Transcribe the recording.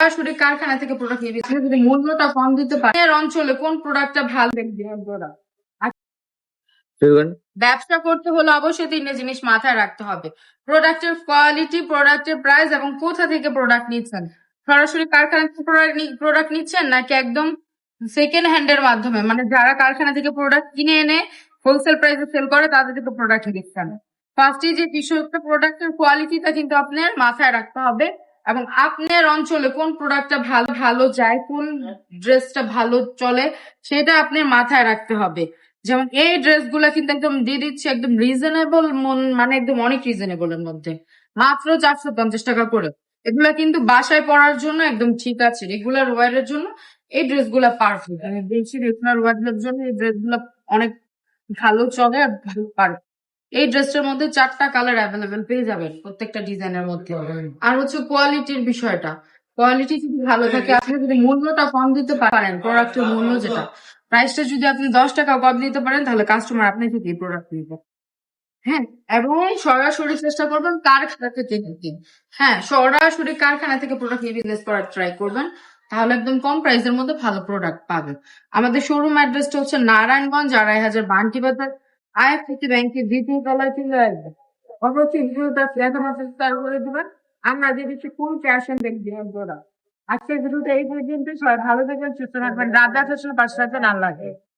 সরাসরি কারখানা থেকে প্রোডাক্ট নিয়ে আপনি যদি মূল্যটা কম দিতে পারেন, এর অঞ্চলে কোন প্রোডাক্টটা ভালো প্রোডাক্ট। ব্যবসা করতে হলে অবশ্যই তিনটে জিনিস মাথায় রাখতে হবে: প্রোডাক্টের কোয়ালিটি, প্রোডাক্টের প্রাইস এবং কোথা থেকে প্রোডাক্ট নিচ্ছেন। সরাসরি কারখানা থেকে প্রোডাক্ট নিচ্ছেন নাকি একদম সেকেন্ড হ্যান্ড এর মাধ্যমে, মানে যারা কারখানা থেকে প্রোডাক্ট কিনে এনে হোলসেল প্রাইসে সেল করে তাদের থেকে প্রোডাক্ট নিচ্ছেন। ফার্স্টে যে বিষয়টা, প্রোডাক্টের কোয়ালিটিটা কিন্তু আপনার মাথায় রাখতে হবে এবং আপনার অঞ্চলে কোন প্রোডাক্টটা ভালো ভালো যায়, কোন ড্রেসটা ভালো চলে, সেটা আপনার মাথায় রাখতে হবে। যেমন এই ড্রেস গুলা কিন্তু একদম দিয়ে দিচ্ছে একদম রিজনেবল, মানে একদম অনেক রিজনেবল এর মধ্যে, মাত্র 450 টাকা করে। এগুলা কিন্তু বাসায় পরার জন্য একদম ঠিক আছে, রেগুলার ওয়ার এর জন্য এই ড্রেস গুলা পারফেক্ট। আমি বলছি রেগুলার ওয়ার এর জন্য এই ড্রেস গুলা অনেক ভালো চলে আর ভালো পারে। এই ড্রেসটার মধ্যে 4টা কালার অ্যাভেলেবেল পেয়ে যাবেন প্রত্যেকটা ডিজাইনের মধ্যে। আর হচ্ছে কোয়ালিটির বিষয়টা, কোয়ালিটি যদি ভালো থাকে, আপনি যদি মূল্যটা কম দিতে পারেন, প্রোডাক্টের মূল্য যেটা প্রাইসটা যদি আপনি 10 টাকা কম দিতে পারেন, তাহলে কাস্টমার আপনার থেকে প্রোডাক্ট নিবে। হ্যাঁ, এবং সরাসরি চেষ্টা করবেন কারখানা থেকে নিতে। হ্যাঁ, সরাসরি কারখানা থেকে প্রোডাক্ট নিয়ে বিজনেস করার ট্রাই করবেন, তাহলে একদম কম প্রাইসের মধ্যে ভালো প্রোডাক্ট পাবেন। আমাদের শোরুম অ্যাড্রেসটা হচ্ছে নারায়ণগঞ্জ, 2.5 বান্টি বাজার, আইএফসি ব্যাংকের দ্বিতীয় তলায় চলে আসবেন। অবশ্যই ভিডিওটা শেয়ার করে দিবেন। আমরা যে দিচ্ছি ফুল ক্যাশ অন ডেলিভারি। আজকের ভিডিওটা এই পর্যন্ত। সবাই ভালো থাকবেন, সুস্থ থাকবেন, রাধা কৃষ্ণ, পাশে থাকবেন, আল্লাহ হাফেজ।